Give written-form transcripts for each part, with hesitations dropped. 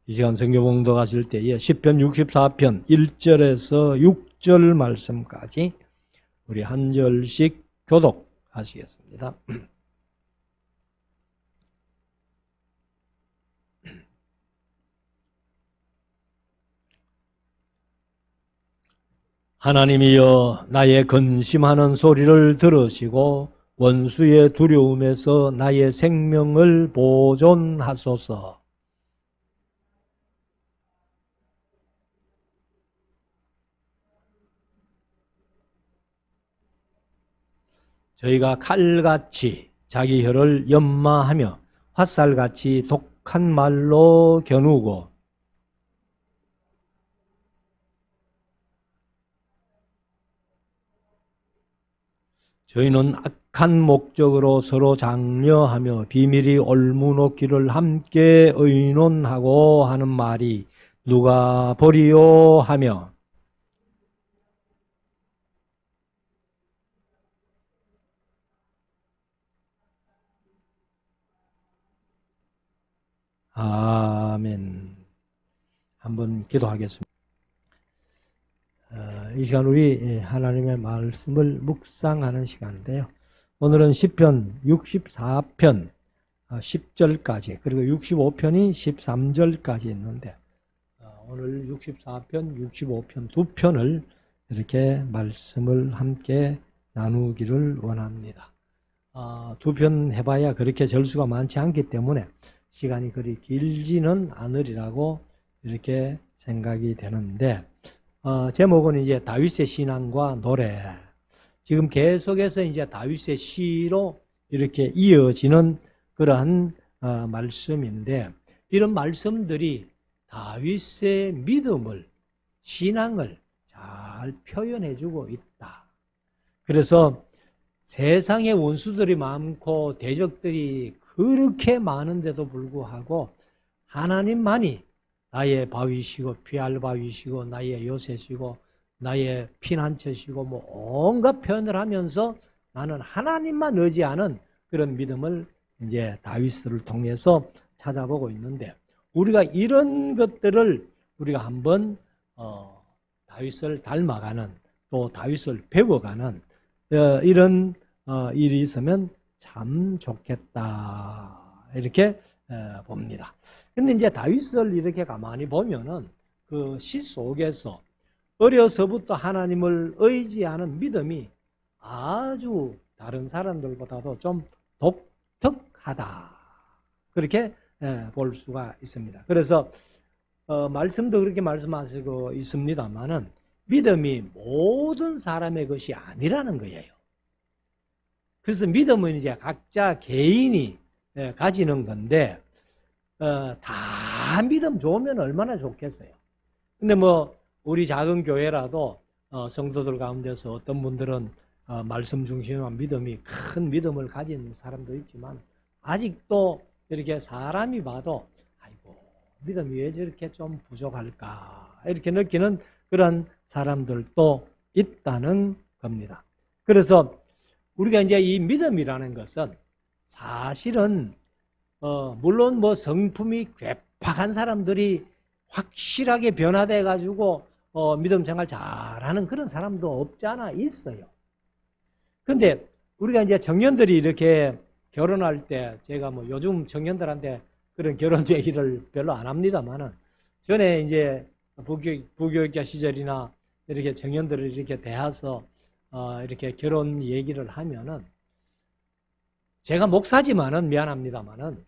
이 시간 성경 봉독하실 때에 시편 64편 1절에서 6절 말씀까지 우리 한 절씩 교독하시겠습니다. 하나님이여 나의 근심하는 소리를 들으시고 원수의 두려움에서 나의 생명을 보존하소서. 저희가 칼같이 자기 혀를 연마하며 화살같이 독한 말로 겨누고 저희는 악한 목적으로 서로 장려하며 비밀이 올무놓기를 함께 의논하고 하는 말이 누가 보리요 하며 아멘. 한번 기도하겠습니다. 이 시간 우리 하나님의 말씀을 묵상하는 시간인데요. 오늘은 시편 64편 10절까지 그리고 65편이 13절까지 있는데 오늘 64편, 65편 두 편을 이렇게 말씀을 함께 나누기를 원합니다. 두 편 해봐야 그렇게 절수가 많지 않기 때문에 시간이 그리 길지는 않으리라고 이렇게 생각이 되는데 제목은 이제 다윗의 신앙과 노래. 지금 계속해서 이제 다윗의 시로 이렇게 이어지는 그러한 말씀인데 이런 말씀들이 다윗의 믿음을, 신앙을 잘 표현해주고 있다. 그래서 세상에 원수들이 많고 대적들이 그렇게 많은데도 불구하고 하나님만이 나의 바위시고 피할 바위시고 나의 요새시고 나의 피난처시고 뭐 온갖 표현을 하면서 나는 하나님만 의지하는 그런 믿음을 이제 다윗을 통해서 찾아보고 있는데 우리가 이런 것들을 우리가 한번 다윗을 닮아가는 또 다윗을 배워가는 이런 일이 있으면 참 좋겠다 이렇게 봅니다. 근데 이제 다윗을 이렇게 가만히 보면은 그 시 속에서 어려서부터 하나님을 의지하는 믿음이 아주 다른 사람들보다도 좀 독특하다. 그렇게 볼 수가 있습니다. 그래서 말씀도 그렇게 말씀하시고 있습니다만은 믿음이 모든 사람의 것이 아니라는 거예요. 그래서 믿음은 이제 각자 개인이 가지는 건데 다 믿음 좋으면 얼마나 좋겠어요. 근데 뭐 우리 작은 교회라도 성도들 가운데서 어떤 분들은 말씀 중심한 믿음이 큰 믿음을 가진 사람도 있지만 아직도 이렇게 사람이 봐도 아이고 믿음이 왜 저렇게 좀 부족할까 이렇게 느끼는 그런 사람들도 있다는 겁니다. 그래서 우리가 이제 이 믿음이라는 것은 사실은 물론 뭐 성품이 괴팍한 사람들이 확실하게 변화돼 가지고 믿음 생활 잘하는 그런 사람도 없지 않아 있어요. 근데 우리가 이제 청년들이 이렇게 결혼할 때 제가 뭐 요즘 청년들한테 그런 결혼 얘기를 별로 안 합니다만은 전에 이제 부교육자 시절이나 이렇게 청년들을 이렇게 대해서 이렇게 결혼 얘기를 하면은 제가 목사지만은 미안합니다만은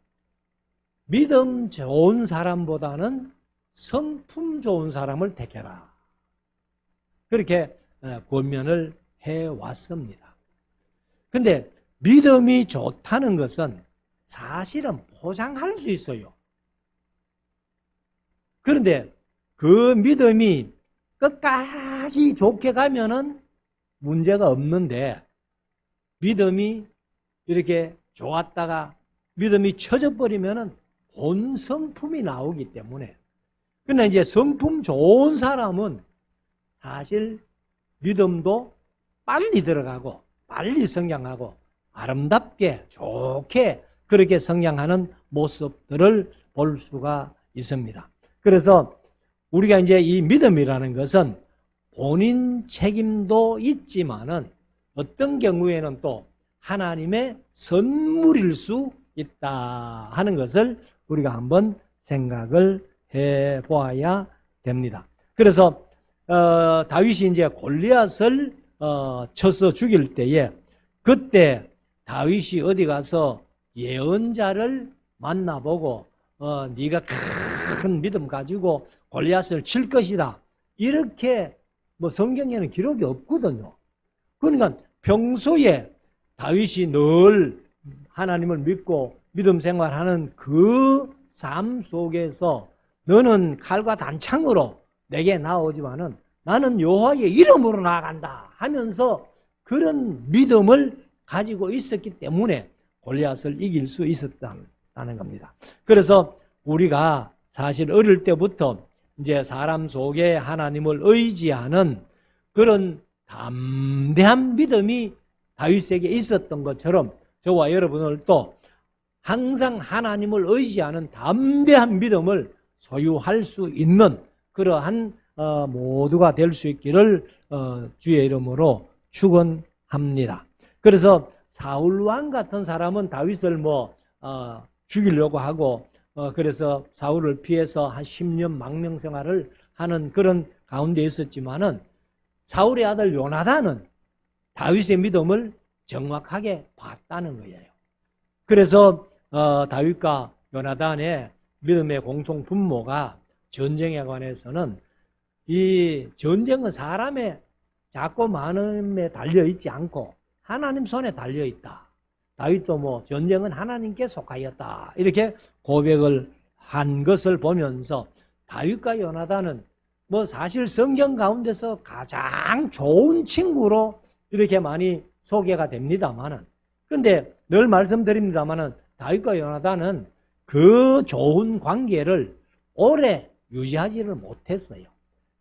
믿음 좋은 사람보다는 성품 좋은 사람을 택해라. 그렇게 권면을 해왔습니다. 근데 믿음이 좋다는 것은 사실은 포장할 수 있어요. 그런데 그 믿음이 끝까지 좋게 가면은 문제가 없는데 믿음이 이렇게 좋았다가 믿음이 처져버리면은 본 성품이 나오기 때문에 그러나 이제 성품 좋은 사람은 사실 믿음도 빨리 들어가고 빨리 성장하고 아름답게 좋게 그렇게 성장하는 모습들을 볼 수가 있습니다. 그래서 우리가 이제 이 믿음이라는 것은 본인 책임도 있지만은 어떤 경우에는 또 하나님의 선물일 수 있다 하는 것을 우리가 한번 생각을 해 보아야 됩니다. 그래서 다윗이 이제 골리앗을 쳐서 죽일 때에 그때 다윗이 어디 가서 예언자를 만나보고 네가 큰 믿음 가지고 골리앗을 칠 것이다 이렇게 뭐 성경에는 기록이 없거든요. 그러니까 평소에 다윗이 늘 하나님을 믿고 믿음 생활하는 그 삶 속에서 너는 칼과 단창으로 내게 나오지만은 나는 여호와의 이름으로 나아간다 하면서 그런 믿음을 가지고 있었기 때문에 골리앗을 이길 수 있었다는 겁니다. 그래서 우리가 사실 어릴 때부터 이제 사람 속에 하나님을 의지하는 그런 담대한 믿음이 다윗에게 있었던 것처럼 저와 여러분들도 항상 하나님을 의지하는 담대한 믿음을 소유할 수 있는 그러한 모두가 될 수 있기를 주의 이름으로 축원합니다. 그래서 사울왕 같은 사람은 다윗을 죽이려고 하고 그래서 사울을 피해서 한 10년 망명 생활을 하는 그런 가운데 있었지만은 사울의 아들 요나단은 다윗의 믿음을 정확하게 봤다는 거예요. 그래서 다윗과 요나단의 믿음의 공통 분모가 전쟁에 관해서는 이 전쟁은 사람의 작고 많음에 달려있지 않고 하나님 손에 달려있다. 다윗도 전쟁은 하나님께 속하였다. 이렇게 고백을 한 것을 보면서 다윗과 요나단은 사실 성경 가운데서 가장 좋은 친구로 이렇게 많이 소개가 됩니다만은 근데 늘 말씀드립니다만은 다윗과 요나단은 그 좋은 관계를 오래 유지하지를 못했어요.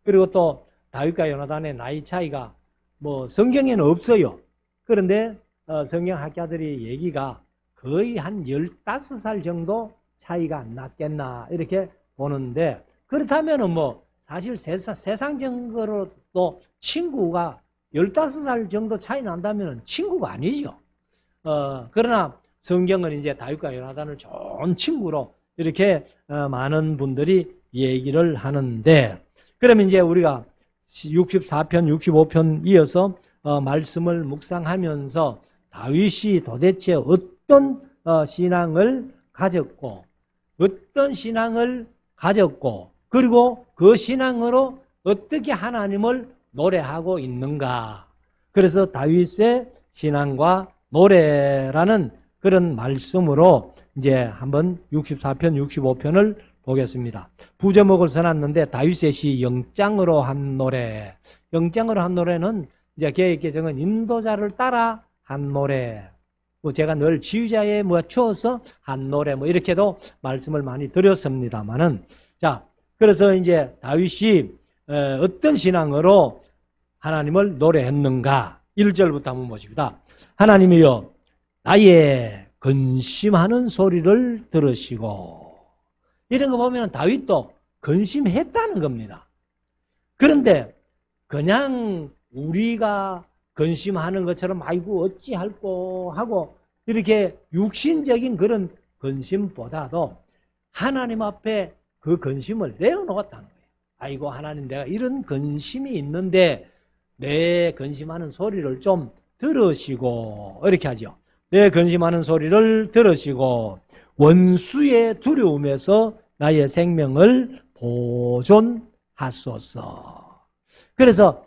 그리고 또 다윗과 요나단의 나이 차이가 성경에는 없어요. 그런데 성경학자들이 얘기가 거의 한 15살 정도 차이가 안 났겠나 이렇게 보는데 그렇다면은 사실 세상적으로도 친구가 15살 정도 차이 난다면 친구가 아니죠. 그러나 성경은 이제 다윗과 요나단을 좋은 친구로 이렇게 많은 분들이 얘기를 하는데 그러면 이제 우리가 64편, 65편 이어서 말씀을 묵상하면서 다윗이 도대체 어떤 신앙을 가졌고 그리고 그 신앙으로 어떻게 하나님을 노래하고 있는가. 그래서 다윗의 신앙과 노래라는 그런 말씀으로 이제 한번 64편, 65편을 보겠습니다. 부제목을 써놨는데 다윗의 시 영장으로 한 노래. 영장으로 한 노래는 이제 개역개정은 인도자를 따라 한 노래. 제가 늘 지휘자에 추어서 한 노래 이렇게도 말씀을 많이 드렸습니다만은 자 그래서 이제 다윗이 어떤 신앙으로 하나님을 노래했는가 1절부터 한번 보십니다. 하나님이여 나의 근심하는 소리를 들으시고 이런 거 보면 다윗도 근심했다는 겁니다. 그런데 그냥 우리가 근심하는 것처럼 아이고 어찌할꼬 하고 이렇게 육신적인 그런 근심보다도 하나님 앞에 그 근심을 내어놓았다는 거예요. 아이고 하나님 내가 이런 근심이 있는데 내 근심하는 소리를 좀 들으시고 이렇게 하죠. 내 근심하는 소리를 들으시고 원수의 두려움에서 나의 생명을 보존하소서. 그래서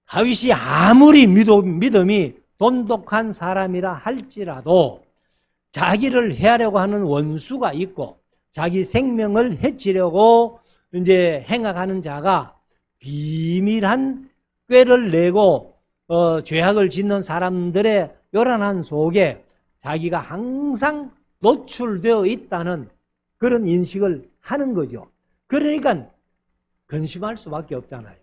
다윗이 아무리 믿음이 돈독한 사람이라 할지라도 자기를 해하려고 하는 원수가 있고 자기 생명을 해치려고 이제 행악하는 자가 비밀한 꾀를 내고 죄악을 짓는 사람들의 요란한 속에 자기가 항상 노출되어 있다는 그런 인식을 하는 거죠. 그러니까 근심할 수밖에 없잖아요.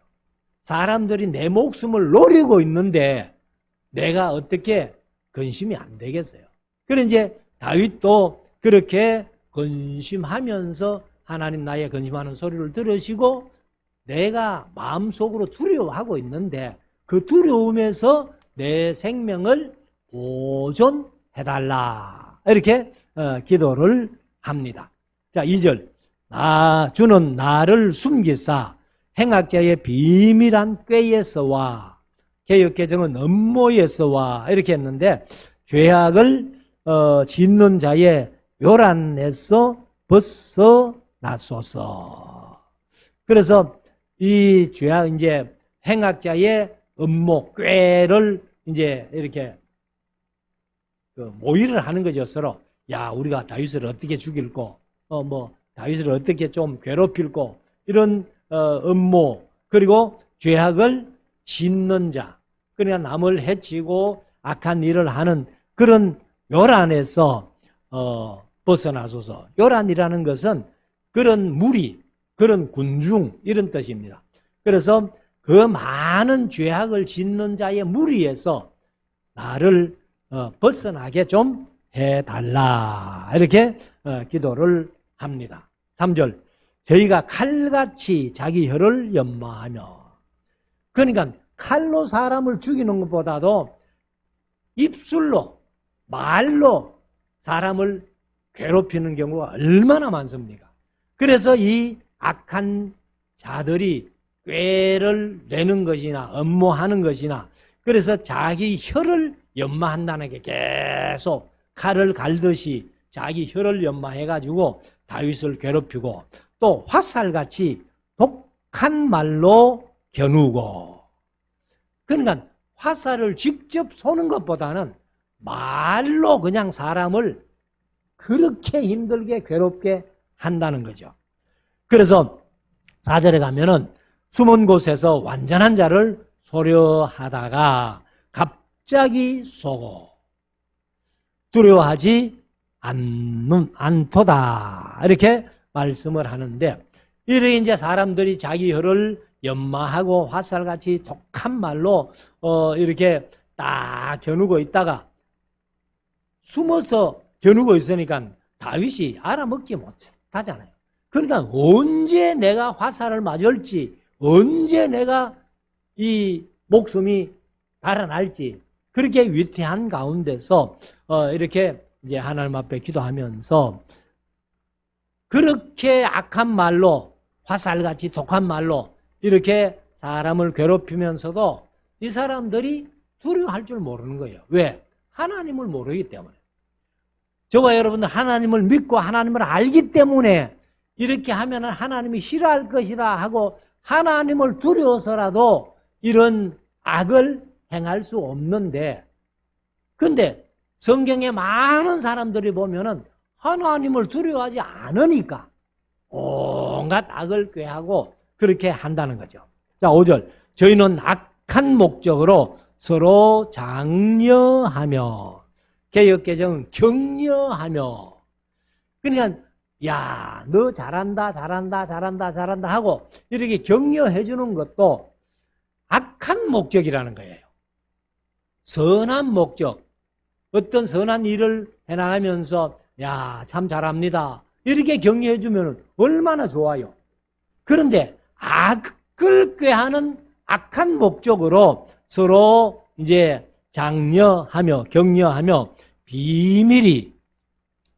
사람들이 내 목숨을 노리고 있는데 내가 어떻게 근심이 안 되겠어요. 그래 이제 다윗도 그렇게 근심하면서 하나님 나의 근심하는 소리를 들으시고 내가 마음속으로 두려워하고 있는데 그 두려움에서 내 생명을 보존해달라. 이렇게 기도를 합니다. 자, 2절. 주는 나를 숨기사 행악자의 비밀한 꾀에서와 개역개정은 음모에서와 이렇게 했는데 죄악을 짓는 자의 요란에서 벗어나소서. 그래서 이 죄악 이제 행악자의 음모 꾀를 이제 이렇게 모의를 하는 거죠. 서로 야 우리가 다윗을 어떻게 죽일고 다윗을 어떻게 좀 괴롭힐고 이런 음모 그리고 죄악을 짓는 자 그러니까 남을 해치고 악한 일을 하는 그런 요란에서 벗어나소서. 요란이라는 것은 그런 무리 그런 군중 이런 뜻입니다. 그래서 그 많은 죄악을 짓는 자의 무리에서 나를 벗어나게 좀 해달라 이렇게 기도를 합니다. 3절. 저희가 칼같이 자기 혀를 연마하며 그러니까 칼로 사람을 죽이는 것보다도 입술로 말로 사람을 괴롭히는 경우가 얼마나 많습니까? 그래서 이 악한 자들이 꾀를 내는 것이나 음모하는 것이나 그래서 자기 혀를 연마한다는 게 계속 칼을 갈듯이 자기 혀를 연마해가지고 다윗을 괴롭히고 또 화살같이 독한 말로 겨누고 그러니까 화살을 직접 쏘는 것보다는 말로 그냥 사람을 그렇게 힘들게 괴롭게 한다는 거죠. 그래서 4절에 가면은 숨은 곳에서 완전한 자를 소려하다가 갑자기 쏘고 두려워하지 않도다 이렇게 말씀을 하는데 이렇게 이제 사람들이 자기 혀를 연마하고 화살같이 독한 말로 이렇게 딱 겨누고 있다가 숨어서 겨누고 있으니까 다윗이 알아먹지 못하잖아요. 그러니까 언제 내가 화살을 맞을지 언제 내가 이 목숨이 달아날지 그렇게 위태한 가운데서 이렇게 이제 하나님 앞에 기도하면서 그렇게 악한 말로 화살같이 독한 말로 이렇게 사람을 괴롭히면서도 이 사람들이 두려워할 줄 모르는 거예요. 왜? 하나님을 모르기 때문에. 저와 여러분들 하나님을 믿고 하나님을 알기 때문에 이렇게 하면 하나님이 싫어할 것이다 하고 하나님을 두려워서라도 이런 악을 행할 수 없는데 그런데 성경에 많은 사람들이 보면은 하나님을 두려워하지 않으니까 온갖 악을 꾀하고 그렇게 한다는 거죠. 자, 5절. 저희는 악한 목적으로 서로 장려하며 개역개정은 격려하며 그러니까 야, 너 잘한다 하고 이렇게 격려해 주는 것도 악한 목적이라는 거예요. 선한 목적. 어떤 선한 일을 해나가면서 야, 참 잘합니다. 이렇게 격려해 주면 얼마나 좋아요. 그런데 악을 꾀하는 악한 목적으로 서로 이제 장려하며 격려하며 비밀이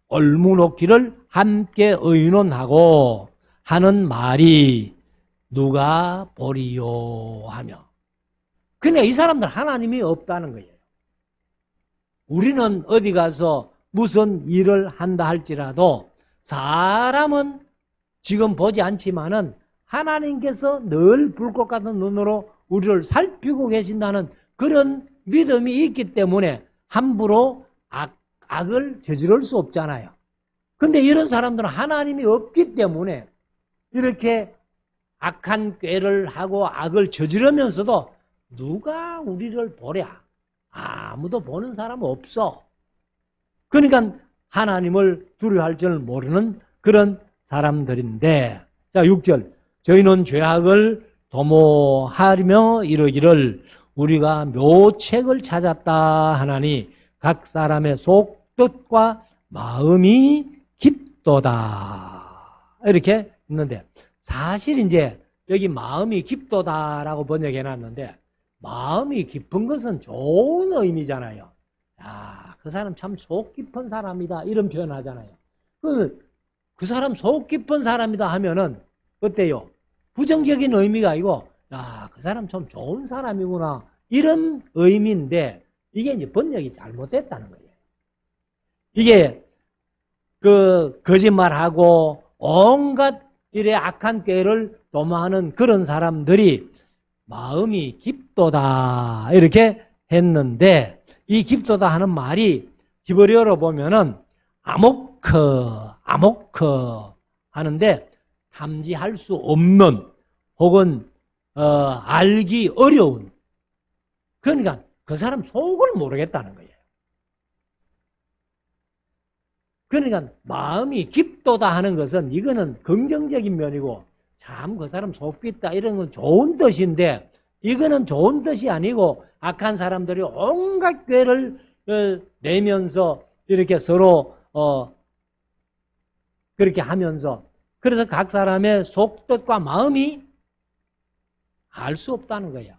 올무놓기를 함께 의논하고 하는 말이 누가 보리요 하며 그러니까 이 사람들 하나님이 없다는 거예요. 우리는 어디 가서 무슨 일을 한다 할지라도 사람은 지금 보지 않지만은 하나님께서 늘 불꽃 같은 눈으로 우리를 살피고 계신다는 그런 믿음이 있기 때문에 함부로 악을 저지를 수 없잖아요. 근데 이런 사람들은 하나님이 없기 때문에 이렇게 악한 꾀를 하고 악을 저지르면서도 누가 우리를 보랴? 아무도 보는 사람 없어. 그러니까 하나님을 두려워할 줄 모르는 그런 사람들인데 자 6절 저희는 죄악을 도모하며 이르기를 우리가 묘책을 찾았다 하나니 각 사람의 속뜻과 마음이 깊도다. 이렇게 있는데, 사실 이제 여기 마음이 깊도다라고 번역해 놨는데, 마음이 깊은 것은 좋은 의미잖아요. 야, 그 사람 참 속 깊은 사람이다. 이런 표현 하잖아요. 그 사람 속 깊은 사람이다 하면은 어때요? 부정적인 의미가 아니고, 야, 그 사람 참 좋은 사람이구나. 이런 의미인데, 이게 이제 번역이 잘못됐다는 거예요. 이게 거짓말하고 온갖 일에 악한 꾀를 도모하는 그런 사람들이 마음이 깊도다 이렇게 했는데, 이 깊도다 하는 말이 히브리어로 보면은 아모크 하는데, 탐지할 수 없는 혹은 알기 어려운, 그러니까 그 사람 속을 모르겠다는 거예요. 그러니까 마음이 깊도다 하는 것은 이거는 긍정적인 면이고, 참 그 사람 속 깊다 이런 건 좋은 뜻인데, 이거는 좋은 뜻이 아니고 악한 사람들이 온갖 꾀를 내면서 이렇게 서로 그렇게 하면서, 그래서 각 사람의 속뜻과 마음이 알 수 없다는 거예요.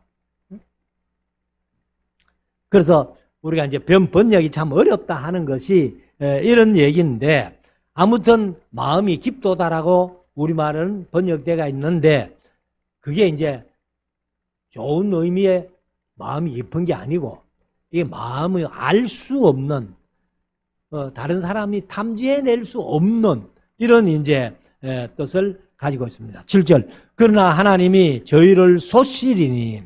그래서 우리가 이제 번역이 참 어렵다 하는 것이 이런 얘기인데, 아무튼 마음이 깊도다라고 우리말은 번역되어 있는데, 그게 이제 좋은 의미의 마음이 깊은 게 아니고, 이게 마음을 알 수 없는, 다른 사람이 탐지해낼 수 없는 이런 이제 뜻을 가지고 있습니다. 7절. 그러나 하나님이 저희를 소시리니,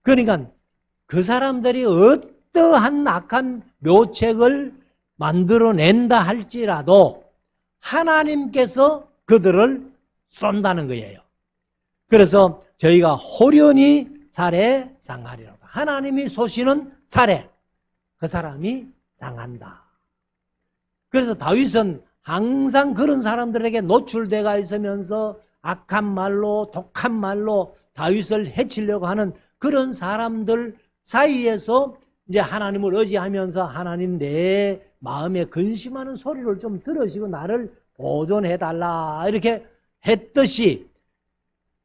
그러니까 그 사람들이 어떠한 악한 묘책을 만들어낸다 할지라도 하나님께서 그들을 쏜다는 거예요. 그래서 저희가 호련히 살해 상하리로다. 하나님이 쏘시는 살해, 그 사람이 상한다. 그래서 다윗은 항상 그런 사람들에게 노출되어 있으면서 악한 말로, 독한 말로 다윗을 해치려고 하는 그런 사람들 사이에서 이제 하나님을 의지하면서, 하나님 내 마음에 근심하는 소리를 좀 들으시고 나를 보존해달라 이렇게 했듯이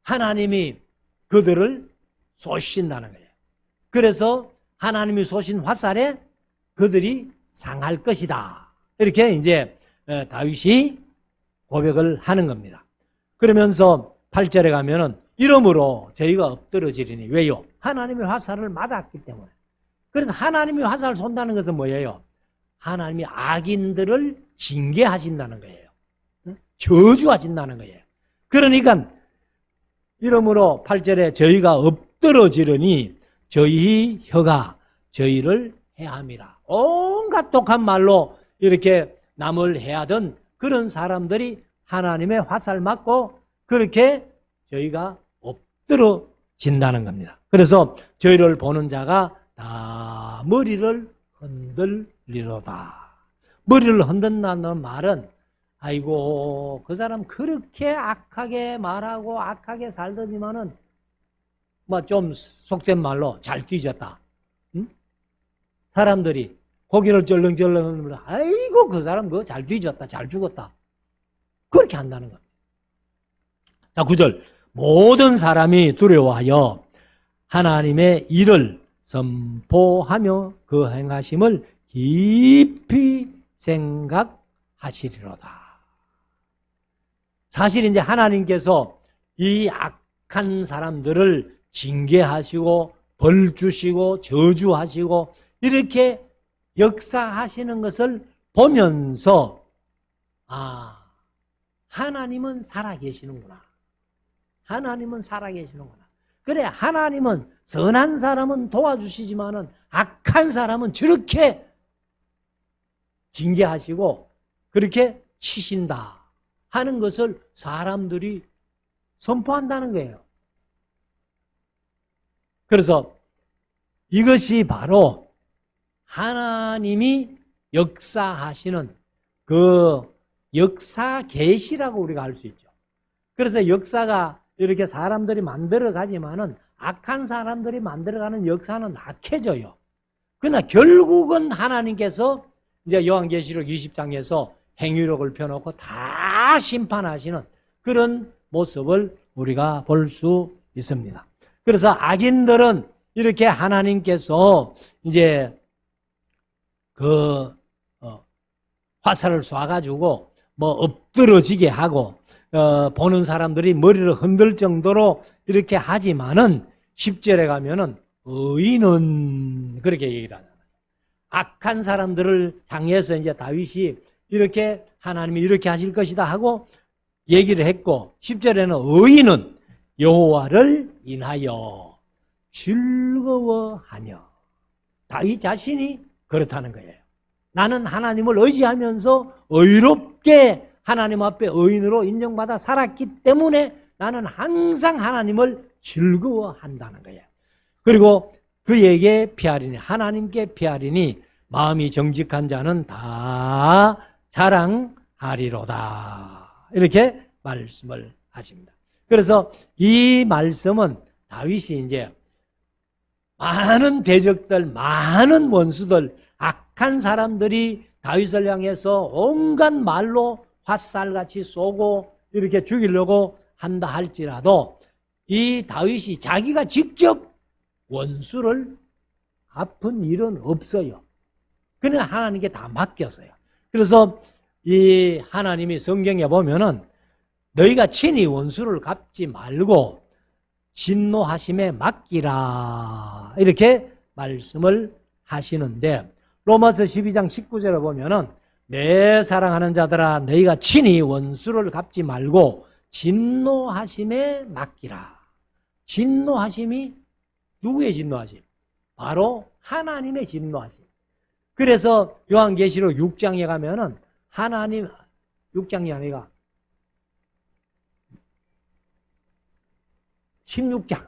하나님이 그들을 쏘신다는 거예요. 그래서 하나님이 쏘신 화살에 그들이 상할 것이다. 이렇게 이제 다윗이 고백을 하는 겁니다. 그러면서 8절에 가면은 이러므로 저희가 엎드러지리니, 왜요? 하나님의 화살을 맞았기 때문에. 그래서 하나님이 화살을 쏜다는 것은 뭐예요? 하나님이 악인들을 징계하신다는 거예요. 저주하신다는 거예요. 그러니까 이러므로 8절에 저희가 엎드러지려니 저희 혀가 저희를 해함이라. 온갖 독한 말로 이렇게 남을 해하던 그런 사람들이 하나님의 화살 맞고 그렇게 저희가 엎드러진다는 겁니다. 그래서 저희를 보는 자가 다 머리를 흔들리로다. 머리를 흔든다는 말은, 아이고 그 사람 그렇게 악하게 말하고 악하게 살더니만은 뭐 좀 속된 말로 잘 뒤졌다. 응? 사람들이 고개를 절렁절렁 흔들면 아이고 그 사람 그거 잘 뒤졌다, 잘 죽었다, 그렇게 한다는 겁니다. 자, 9절. 모든 사람이 두려워하여 하나님의 일을 선포하며 그 행하심을 깊이 생각하시리로다. 사실 이제 하나님께서 이 악한 사람들을 징계하시고 벌 주시고 저주하시고 이렇게 역사하시는 것을 보면서, 아, 하나님은 살아계시는구나. 하나님은 살아계시는구나. 그래, 하나님은 선한 사람은 도와주시지만은 악한 사람은 저렇게 징계하시고 그렇게 치신다 하는 것을 사람들이 선포한다는 거예요. 그래서 이것이 바로 하나님이 역사하시는 그 역사 계시라고 우리가 알 수 있죠. 그래서 역사가 이렇게 사람들이 만들어 가지만은 악한 사람들이 만들어가는 역사는 악해져요. 그러나 결국은 하나님께서 이제 요한계시록 20장에서 행위록을 펴놓고 다 심판하시는 그런 모습을 우리가 볼 수 있습니다. 그래서 악인들은 이렇게 하나님께서 이제 화살을 쏴가지고 뭐 엎드러지게 하고 보는 사람들이 머리를 흔들 정도로 이렇게 하지만은 10절에 가면은 의인은 그렇게 얘기를 하잖아요. 악한 사람들을 향해서 이제 다윗이 이렇게 하나님이 이렇게 하실 것이다 하고 얘기를 했고 10절에는 의인은 여호와를 인하여 즐거워하며 다윗 자신이 그렇다는 거예요. 나는 하나님을 의지하면서 의롭게 하나님 앞에 의인으로 인정받아 살았기 때문에 나는 항상 하나님을 즐거워한다는 거예요. 그리고 그에게 피하리니 하나님께 피하리니 마음이 정직한 자는 다 자랑하리로다. 이렇게 말씀을 하십니다. 그래서 이 말씀은 다윗이 이제 많은 대적들, 많은 원수들, 악한 사람들이 다윗을 향해서 온갖 말로 화살같이 쏘고 이렇게 죽이려고 한다 할지라도 이 다윗이 자기가 직접 원수를 갚은 일은 없어요. 그는 하나님께 다 맡겼어요. 그래서 이 하나님이 성경에 보면은 너희가 친히 원수를 갚지 말고 진노하심에 맡기라 이렇게 말씀을 하시는데 로마서 12장 19절을 보면은 내 사랑하는 자들아 너희가 친히 원수를 갚지 말고 진노하심에 맡기라. 진노하심이 누구의 진노하심? 바로 하나님의 진노하심. 그래서 요한계시록 6장에 가면은 하나님 6장이 아니라 16장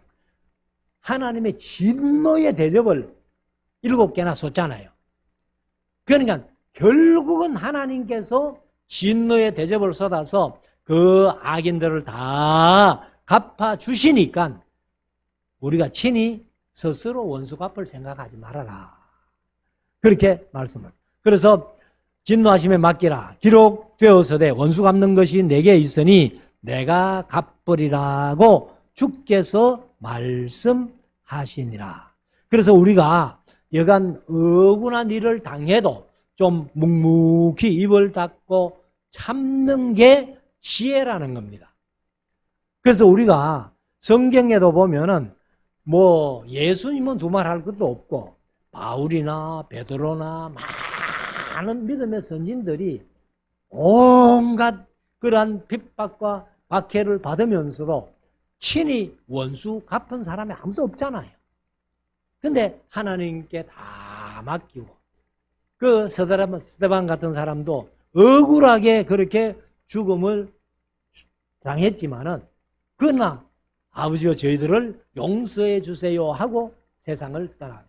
하나님의 진노의 대접을 7개나 쏟잖아요. 그러니까 결국은 하나님께서 진노의 대접을 쏟아서 그 악인들을 다 갚아주시니까 우리가 친히 스스로 원수 갚을 생각하지 말아라. 그렇게 말씀을. 그래서 진노하심에 맡기라. 기록되어서되 원수 갚는 것이 내게 있으니 내가 갚으리라고 주께서 말씀하시니라. 그래서 우리가 여간 억울한 일을 당해도 좀 묵묵히 입을 닫고 참는 게 지혜라는 겁니다. 그래서 우리가 성경에도 보면은 뭐 예수님은 두말할 것도 없고 바울이나 베드로나 많은 믿음의 선진들이 온갖 그러한 핍박과 박해를 받으면서도 친히 원수 갚은 사람이 아무도 없잖아요. 근데 하나님께 다 맡기고 그 스데반 같은 사람도 억울하게 그렇게 죽음을 당했지만은 그러나 아버지여 저희들을 용서해 주세요 하고 세상을 떠나요.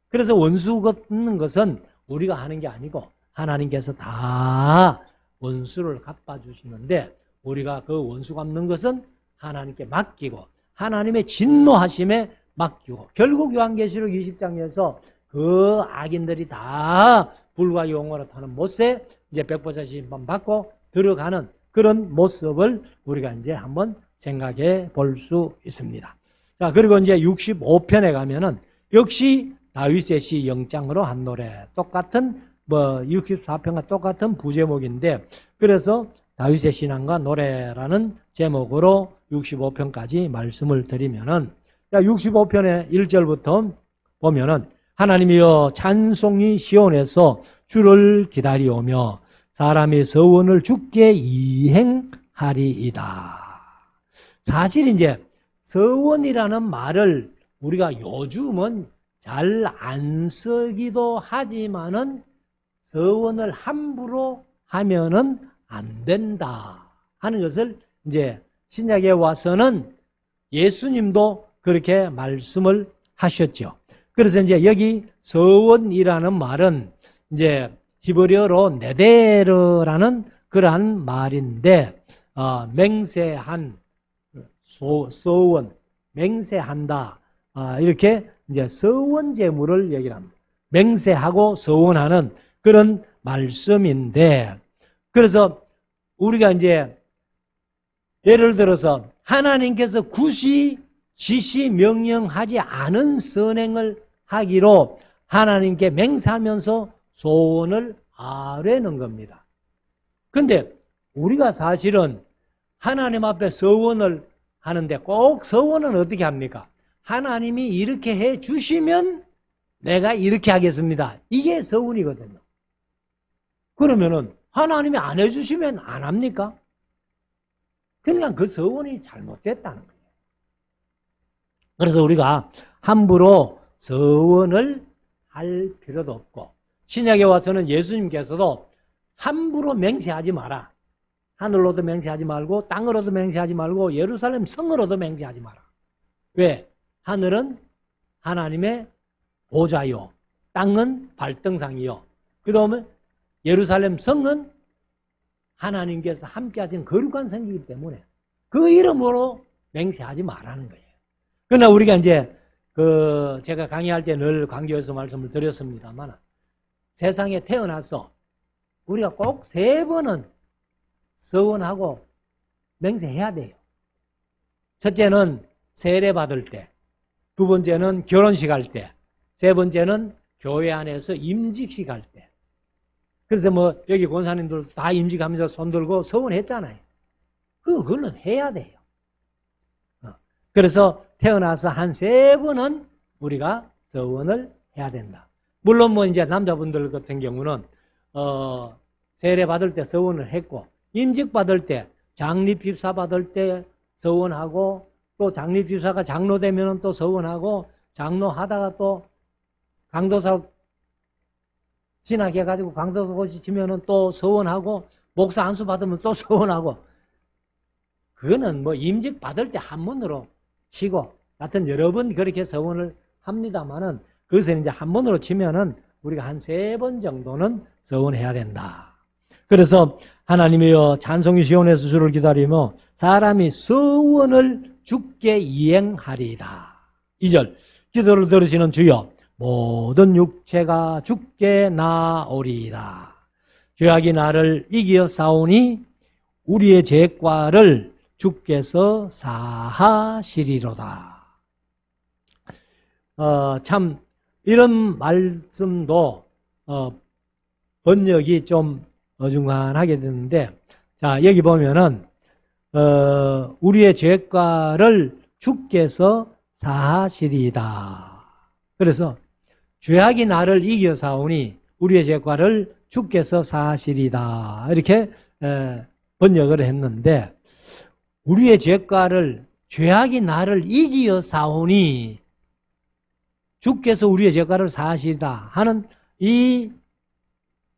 그래서 원수 갚는 것은 우리가 하는 게 아니고 하나님께서 다 원수를 갚아주시는데 우리가 그 원수 갚는 것은 하나님께 맡기고 하나님의 진노하심에 맡기고 결국 요한계시록 20장에서 그 악인들이 다 불과 용어로 타는 못에 이제 백보자 심판 받고 들어가는 그런 모습을 우리가 이제 한번 생각해 볼 수 있습니다. 자, 그리고 이제 65편에 가면은 역시 다윗의 시 영장으로 한 노래 똑같은 64편과 똑같은 부제목인데 그래서 다윗의 신앙과 노래라는 제목으로 65편까지 말씀을 드리면은 65편의 1절부터 보면은 하나님이여 찬송이 시온에서 주를 기다리오며 사람의 서원을 주께 이행하리이다. 사실 이제 서원이라는 말을 우리가 요즘은 잘 안 쓰기도 하지만은 서원을 함부로 하면은 안 된다 하는 것을 이제 신약에 와서는 예수님도 그렇게 말씀을 하셨죠. 그래서 이제 여기 서원이라는 말은 이제 히브리어로 네데르라는 그러한 말인데 맹세한 서원 맹세한다 이렇게 이제 서원 제물을 얘기를 합니다. 맹세하고 서원하는 그런 말씀인데, 그래서 우리가 이제 예를 들어서 하나님께서 굳이 지시 명령하지 않은 선행을 하기로 하나님께 맹세하면서 소원을 아뢰는 겁니다. 근데 우리가 사실은 하나님 앞에 서원을 하는데 꼭 서원은 어떻게 합니까? 하나님이 이렇게 해 주시면 내가 이렇게 하겠습니다. 이게 서원이거든요. 그러면은 하나님이 안 해 주시면 안 합니까? 그러니까 그 서원이 잘못됐다는 거예요. 그래서 우리가 함부로 서원을 할 필요도 없고, 신약에 와서는 예수님께서도 함부로 맹세하지 마라. 하늘로도 맹세하지 말고 땅으로도 맹세하지 말고 예루살렘 성으로도 맹세하지 마라. 왜? 하늘은 하나님의 보좌요, 땅은 발등상이요, 그 다음에 예루살렘 성은 하나님께서 함께 하신 거룩한 성이기 때문에 그 이름으로 맹세하지 말라는 거예요. 그러나 우리가 이제 제가 강의할 때 늘 강조해서 말씀을 드렸습니다만, 세상에 태어나서 우리가 꼭 3번은 서원하고 맹세해야 돼요. 첫째는 세례 받을 때, 두 번째는 결혼식 할 때, 세 번째는 교회 안에서 임직식 할 때. 그래서 여기 권사님들 다 임직하면서 손 들고 서원했잖아요. 그거는 해야 돼요. 그래서 태어나서 한 3번은 우리가 서원을 해야 된다. 물론 이제 남자분들 같은 경우는 세례 받을 때 서원을 했고, 임직 받을 때, 장립 집사 받을 때 서원하고, 또 장립 집사가 장로 되면은 또 서원하고, 장로 하다가 또 강도사 진학해 가지고 강도사 고시 치면은 또 서원하고, 목사 안수 받으면 또 서원하고. 그거는 임직 받을 때 한 번으로 치고, 하여튼 여러 번 그렇게 서원을 합니다만은, 그것은 이제 한 번으로 치면은 우리가 한 3번 정도는 서원해야 된다. 그래서 하나님이여 찬송이 시온에서 주를 기다리며 사람이 서원을 주께 이행하리이다. 2절 기도를 들으시는 주여 모든 육체가 주께 나오리이다. 죄악이 나를 이기어 싸우니 우리의 죄과를 주께서 사하시리로다. 참 이런 말씀도 번역이 좀 어중간하게 되는데, 자 여기 보면은 우리의 죄과를 주께서 사하시리이다. 그래서 죄악이 나를 이겨 싸우니 우리의 죄과를 주께서 사하시리이다, 이렇게 번역을 했는데, 우리의 죄과를, 죄악이 나를 이겨 싸우니 주께서 우리의 죄과를 사하시리다 하는 이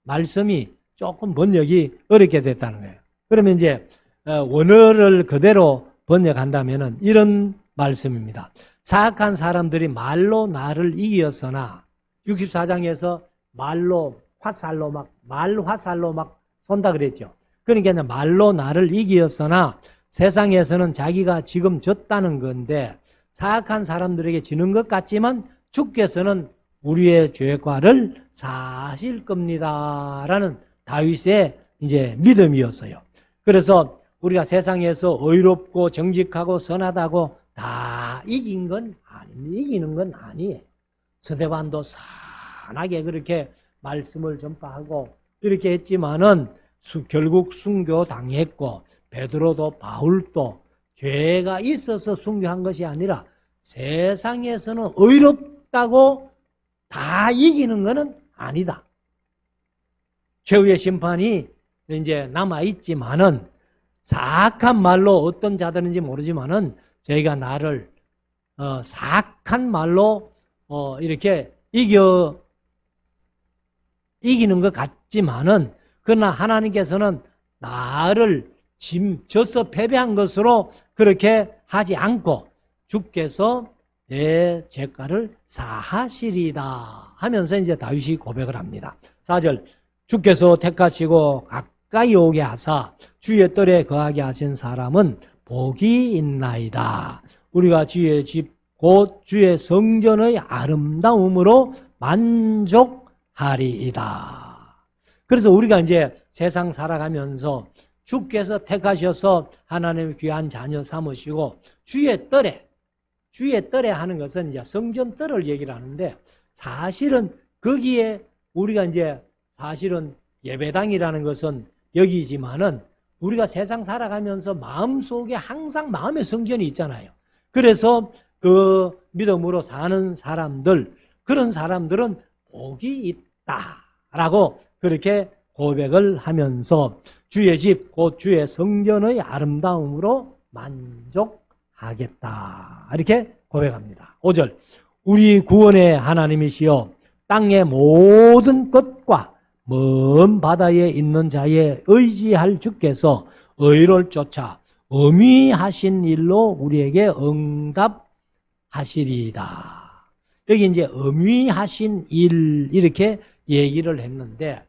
말씀이 조금 번역이 어렵게 됐다는 거예요. 그러면 이제 원어를 그대로 번역한다면 이런 말씀입니다. 사악한 사람들이 말로 나를 이겼으나, 64장에서 말로 화살로 막 쏜다 그랬죠. 그러니까 말로 나를 이겼으나 세상에서는 자기가 지금 졌다는 건데, 사악한 사람들에게 지는 것 같지만 주께서는 우리의 죄과를 사하실 겁니다 라는 다윗의 이제 믿음이었어요. 그래서 우리가 세상에서 의롭고 정직하고 선하다고 다 이기는 건 아니에요. 스데반도 산하게 그렇게 말씀을 전파하고 이렇게 했지만은 결국 순교당했고, 베드로도 바울도 죄가 있어서 순교한 것이 아니라 세상에서는 의롭다고 다 이기는 것은 아니다. 최후의 심판이 이제 남아있지만은, 사악한 말로 어떤 자들인지 모르지만은 저희가 나를 사악한 말로 이렇게 이기는 것 같지만은, 그러나 하나님께서는 나를 져서 패배한 것으로 그렇게 하지 않고 주께서 내 죄가를 사하시리다 하면서 이제 다윗이 고백을 합니다. 4절 주께서 택하시고 가까이 오게 하사 주의 뜰에 거하게 하신 사람은 복이 있나이다. 우리가 주의 집 곧 주의 성전의 아름다움으로 만족하리이다. 그래서 우리가 이제 세상 살아가면서 주께서 택하셔서 하나님의 귀한 자녀 삼으시고 주의 뜰에 하는 것은 이제 성전 뜰을 얘기를 하는데, 사실은 거기에 우리가 이제 사실은 예배당이라는 것은 여기지만은 우리가 세상 살아가면서 마음속에 항상 마음의 성전이 있잖아요. 그래서 그 믿음으로 사는 사람들, 그런 사람들은 복이 있다라고 그렇게 고백을 하면서 주의 집, 곧 주의 성전의 아름다움으로 만족하겠다, 이렇게 고백합니다. 5절, 우리 구원의 하나님이시여 땅의 모든 것과 먼 바다에 있는 자에 의지할 주께서 의를 쫓아 어미하신 일로 우리에게 응답하시리이다. 여기 이제 어미하신 일, 이렇게 얘기를 했는데,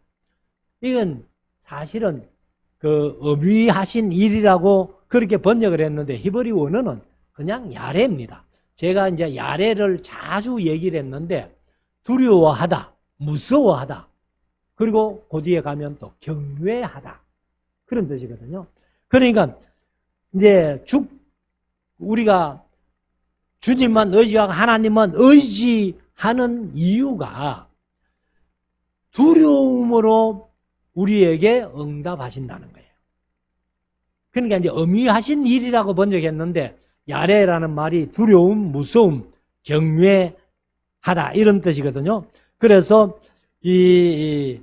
이건 사실은 그 어미하신 일이라고 그렇게 번역을 했는데, 히브리 원어는 그냥 야레입니다. 제가 이제 야레를 자주 얘기를 했는데, 두려워하다, 무서워하다, 그리고 그 뒤에 가면 또 경외하다, 그런 뜻이거든요. 그러니까 이제 우리가 주님만 의지하고 하나님만 의지하는 이유가 두려움으로 우리에게 응답하신다는 거예요. 그러니까 이제 어미하신 일이라고 번역했는데, 야레라는 말이 두려움, 무서움, 경외하다, 이런 뜻이거든요. 그래서 이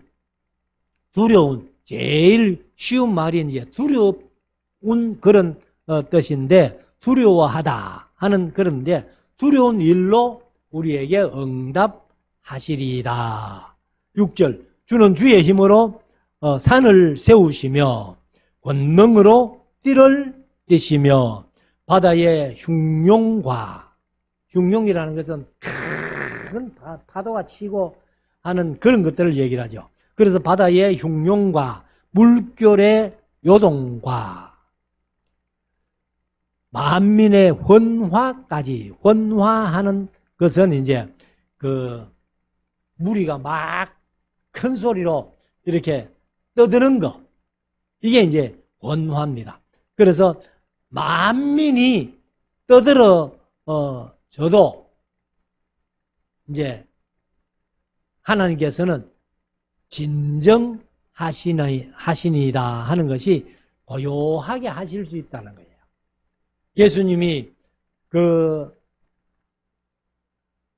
두려운, 제일 쉬운 말이 이제 두려운 그런 뜻인데, 두려워하다 하는 그런데, 두려운 일로 우리에게 응답하시리이다. 6절, 주는 주의 힘으로 산을 세우시며 권능으로 띠를 띠시며 바다의 흉용이라는 것은 큰 파도가 치고 하는 그런 것들을 얘기를 하죠. 그래서 바다의 흉용과 물결의 요동과 만민의 혼화까지, 혼화하는 것은 이제 그 무리가 막 큰 소리로 이렇게 떠드는 거, 이게 이제 혼화입니다. 그래서 만민이 떠들어 저도 이제 하나님께서는 진정하시니이다 하는 것이 고요하게 하실 수 있다는 거예요. 예수님이 그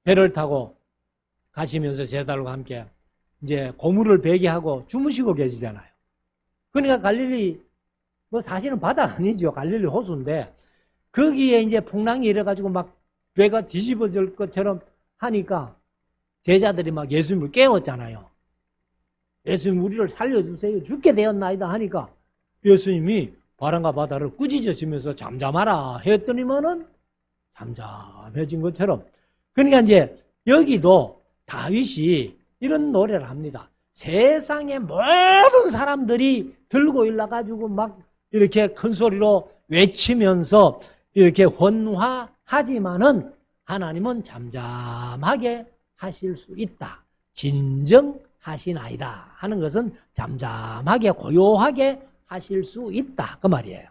배를 타고 가시면서 제자들과 함께 이제 고물을 베게 하고 주무시고 계시잖아요. 그러니까 갈릴리, 뭐 사실은 바다가 아니죠. 갈릴리 호수인데, 거기에 이제 풍랑이 일어가지고 막 배가 뒤집어질 것처럼 하니까 제자들이 막 예수님을 깨웠잖아요. 예수님, 우리를 살려주세요, 죽게 되었나이다 하니까 예수님이 바람과 바다를 꾸짖으시면서 잠잠하라 했더니만은 잠잠해진 것처럼. 그러니까 이제 여기도 다윗이 이런 노래를 합니다. 세상의 모든 사람들이 들고 일어나가지고 막 이렇게 큰 소리로 외치면서 이렇게 혼화하지만은 하나님은 잠잠하게 하실 수 있다. 진정하시나이다 하는 것은 잠잠하게 고요하게 하실 수 있다, 그 말이에요.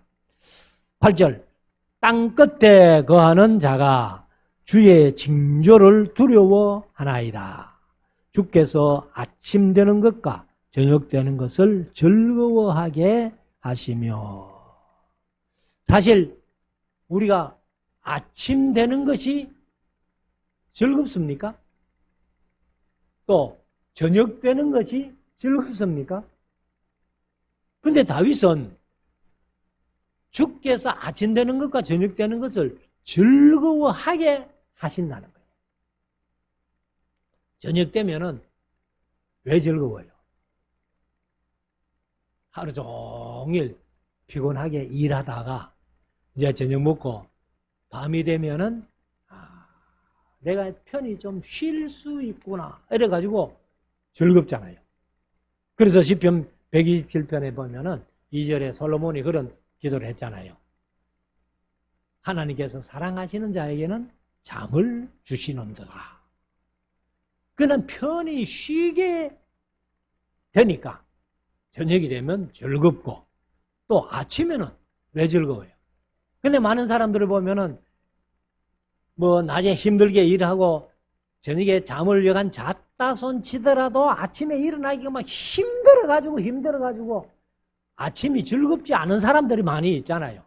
8절, 땅 끝에 거하는 자가 주의 징조를 두려워하나이다. 주께서 아침 되는 것과 저녁 되는 것을 즐거워하게 하시며. 사실 우리가 아침 되는 것이 즐겁습니까? 또 저녁 되는 것이 즐겁습니까? 근데 다윗은 주께서 아침 되는 것과 저녁 되는 것을 즐거워하게 하신다는 거예요. 저녁 되면은 왜 즐거워요? 하루 종일 피곤하게 일하다가 이제 저녁 먹고 밤이 되면은 내가 편히 좀 쉴 수 있구나 이래가지고 즐겁잖아요. 그래서 시편 127편에 보면은 2절에 솔로몬이 그런 기도를 했잖아요. 하나님께서 사랑하시는 자에게는 잠을 주시는도다. 그는 편히 쉬게 되니까 저녁이 되면 즐겁고 또 아침에는 왜 즐거워요? 근데 많은 사람들을 보면은 뭐 낮에 힘들게 일하고 저녁에 잠을 여간 잤다 손 치더라도 아침에 일어나기가 막 힘들어가지고 아침이 즐겁지 않은 사람들이 많이 있잖아요.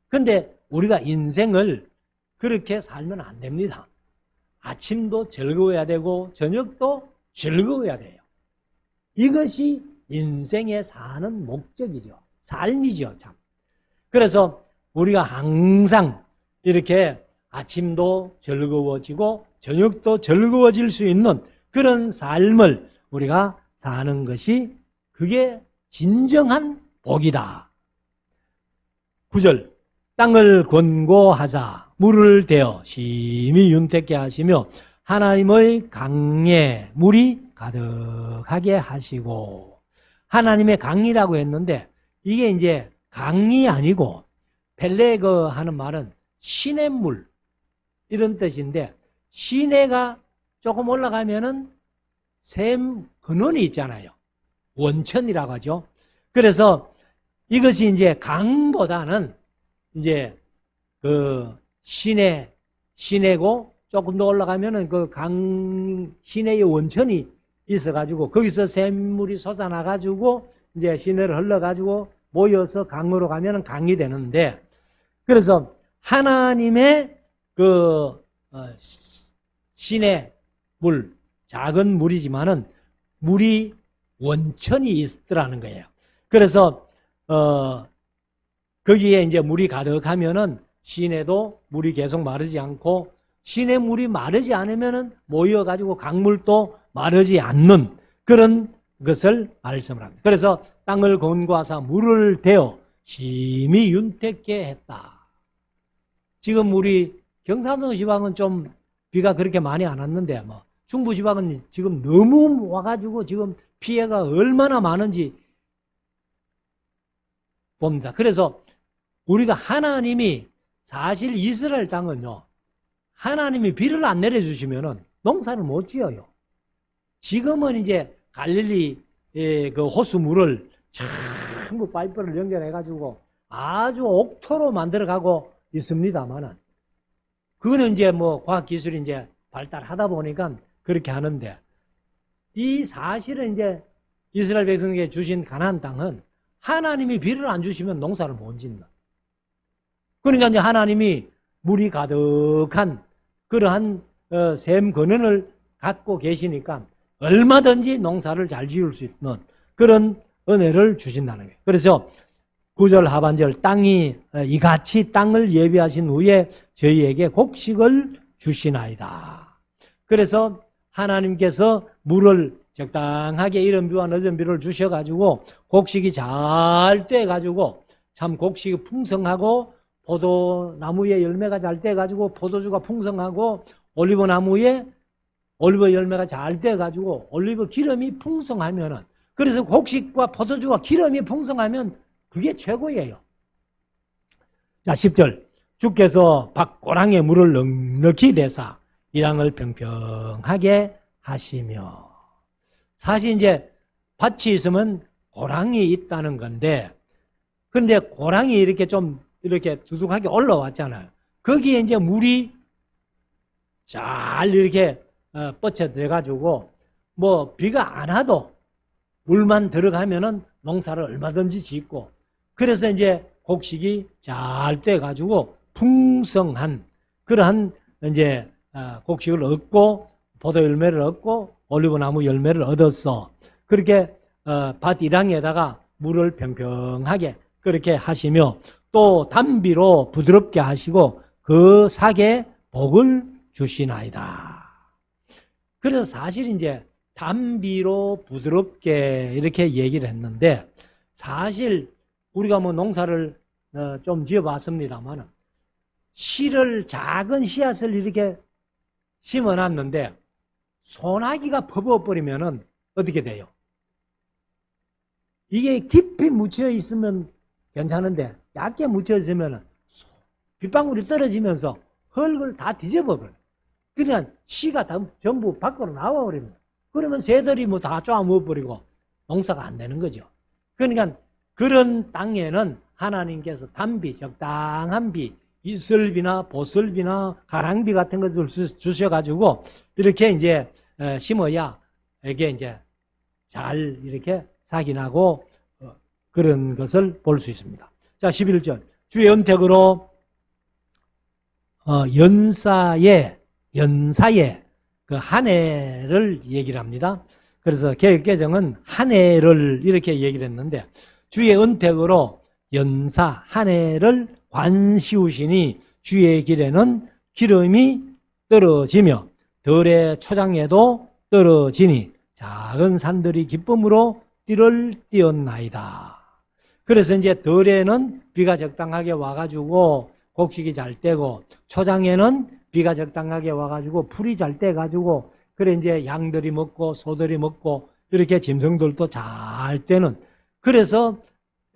근데 우리가 인생을 그렇게 살면 안 됩니다. 아침도 즐거워야 되고 저녁도 즐거워야 돼요. 이것이 인생에 사는 목적이죠. 삶이죠, 참. 그래서 우리가 항상 이렇게 아침도 즐거워지고 저녁도 즐거워질 수 있는 그런 삶을 우리가 사는 것이 그게 진정한 복이다. 9절 땅을 권고하자 물을 대어 심히 윤택케 하시며 하나님의 강에 물이 가득하게 하시고 하나님의 강이라고 했는데 이게 이제 강이 아니고 펠레그 하는 말은 시냇물 이런 뜻인데 시내가 조금 올라가면은 샘 근원이 있잖아요. 원천이라고 하죠. 그래서 이것이 이제 강보다는 이제 그 시내고 조금 더 올라가면은 그 강 시내의 원천이 있어가지고 거기서 샘물이 솟아나가지고 이제 시내를 흘러가지고 모여서 강으로 가면은 강이 되는데 그래서 하나님의 그 시내 물 작은 물이지만은 물이 원천이 있더라는 거예요. 그래서 거기에 이제 물이 가득하면은 시내도 물이 계속 마르지 않고 시내 물이 마르지 않으면은 모여가지고 강물도 마르지 않는 그런 것을 말씀을 합니다. 그래서 땅을 권고하사 물을 대어 심히 윤택케 했다. 지금 우리 경상도 지방은 좀 비가 그렇게 많이 안 왔는데 뭐 중부 지방은 지금 너무 와가지고 지금 피해가 얼마나 많은지 봅니다. 그래서 우리가 하나님이 사실 이스라엘 땅은요 하나님이 비를 안 내려주시면은 농사를 못 지어요. 지금은 이제 갈릴리 그 호수물을 전부 파이프를 연결해가지고 아주 옥토로 만들어가고 있습니다만은 그거는 이제 뭐 과학기술이 이제 발달하다 보니까 그렇게 하는데 이 사실은 이제 이스라엘 백성에게 주신 가나안 땅은 하나님이 비를 안 주시면 농사를 못 짓는. 그러니까 이제 하나님이 물이 가득한 그러한 샘 근원을 갖고 계시니까 얼마든지 농사를 잘 지을 수 있는 그런 은혜를 주신다는 거예요. 그래서 9절 하반절 땅이 이같이 땅을 예비하신 후에 저희에게 곡식을 주시나이다. 그래서 하나님께서 물을 적당하게 이른 비와 늦은 비를 주셔가지고 곡식이 잘 떼가지고 참 곡식이 풍성하고 포도나무에 열매가 잘 떼가지고 포도주가 풍성하고 올리브나무에 올리브 열매가 잘 떼가지고 올리브 기름이 풍성하면은 그래서 곡식과 포도주와 기름이 풍성하면 그게 최고예요. 자 10절 주께서 밭고랑에 물을 넉넉히 대사 이 땅을 평평하게 하시며 사실 이제 밭이 있으면 고랑이 있다는 건데 그런데 고랑이 이렇게 좀 이렇게 두둑하게 올라왔잖아요. 거기에 이제 물이 잘 이렇게 뻗쳐 들어가지고 뭐 비가 안 와도 물만 들어가면은 농사를 얼마든지 짓고 그래서 이제 곡식이 잘 떼가지고 풍성한 그러한 이제 곡식을 얻고 포도 열매를 얻고 올리브나무 열매를 얻었어. 그렇게 밭 이랑에다가 물을 평평하게 그렇게 하시며 또 단비로 부드럽게 하시고 그 sak에 복을 주시나이다. 그래서 사실 이제 단비로 부드럽게 이렇게 얘기를 했는데 사실 우리가 뭐 농사를 좀 지어봤습니다만 씨를 작은 씨앗을 이렇게 심어놨는데 소나기가 퍼부어버리면은 어떻게 돼요? 이게 깊이 묻혀 있으면 괜찮은데 얇게 묻혀 있으면 빗방울이 떨어지면서 흙을 다 뒤집어버려요. 그러니까 씨가 전부 밖으로 나와 버립니다. 그러면 새들이 뭐 다 쪼아 먹어버리고 농사가 안 되는 거죠. 그러니까 그런 땅에는 하나님께서 단비, 적당한 비, 이슬비나 보슬비나 가랑비 같은 것을 주셔가지고 이렇게 이제 심어야 이게 이제 잘 이렇게 사기 나고 그런 것을 볼 수 있습니다. 자, 11절. 주의 은택으로 연사에 그 한 해를 얘기를 합니다. 그래서 개혁개정은 한 해를 이렇게 얘기를 했는데 주의 은택으로 연사 한 해를 관시우시니 주의 길에는 기름이 떨어지며 들의 초장에도 떨어지니 작은 산들이 기쁨으로 띠를 띄었나이다. 그래서 이제 들에는 비가 적당하게 와가지고 곡식이 잘 떼고 초장에는 비가 적당하게 와가지고 풀이 잘 떼가지고 그래 이제 양들이 먹고 소들이 먹고 이렇게 짐승들도 잘 떼는 그래서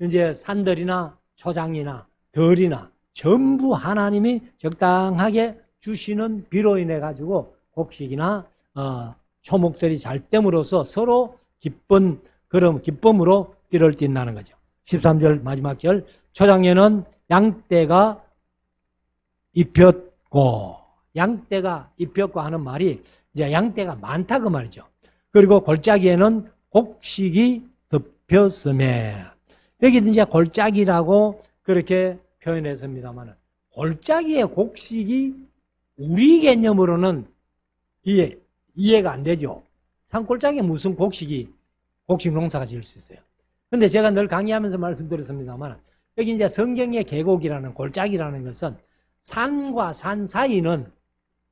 이제 산들이나 초장이나 들이나 전부 하나님이 적당하게 주시는 비로 인해 가지고 곡식이나 초목들이 잘 됨으로써 서로 기쁜 그런 기쁨으로 띠를 띈다는 거죠. 13절 마지막 절 초장에는 양떼가 입혔고 양떼가 입혔고 하는 말이 이제 양떼가 많다 그 말이죠. 그리고 골짜기에는 곡식이 덮였음에 여기 이제 골짜기라고 그렇게 표현했습니다만 골짜기의 곡식이 우리 개념으로는 이해가 안 되죠. 산골짜기에 무슨 곡식 농사가 지을 수 있어요. 근데 제가 늘 강의하면서 말씀드렸습니다만 여기 이제 성경의 계곡이라는 골짜기라는 것은 산과 산 사이는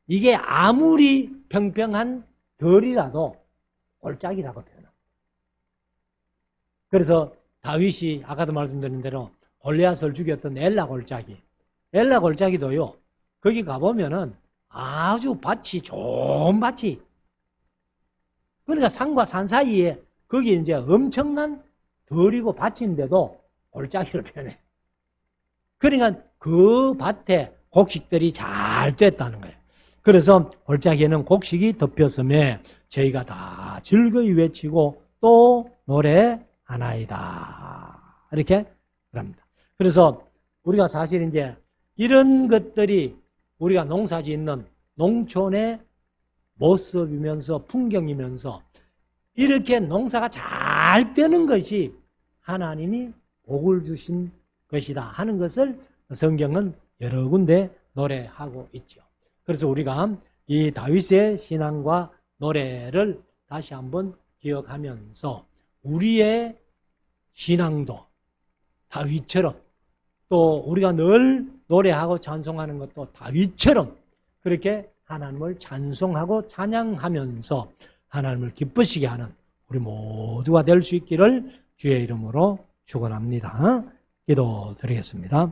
이게 아무리 평평한 덜이라도 골짜기라고 표현합니다. 그래서 다윗이 아까도 말씀드린 대로 골리앗을 죽였던 엘라 골짜기도요. 거기 가보면은 아주 밭이 좋은 밭이 그러니까 산과 산 사이에 거기 이제 엄청난 덜이고 밭인데도 골짜기로 표현해. 그러니까 그 밭에 곡식들이 잘 됐다는 거예요. 그래서 골짜기에는 곡식이 덮였음에 저희가 다 즐거이 외치고 또 노래하나이다. 이렇게 합니다. 그래서 우리가 사실 이제 이런 것들이 우리가 농사 짓는 농촌의 모습이면서 풍경이면서 이렇게 농사가 잘 되는 것이 하나님이 복을 주신 것이다 하는 것을 성경은 여러 군데 노래하고 있죠. 그래서 우리가 이 다윗의 신앙과 노래를 다시 한번 기억하면서 우리의 신앙도 다윗처럼 또 우리가 늘 노래하고 찬송하는 것도 다윗처럼 그렇게 하나님을 찬송하고 찬양하면서 하나님을 기쁘시게 하는 우리 모두가 될 수 있기를 주의 이름으로 축원합니다. 기도드리겠습니다.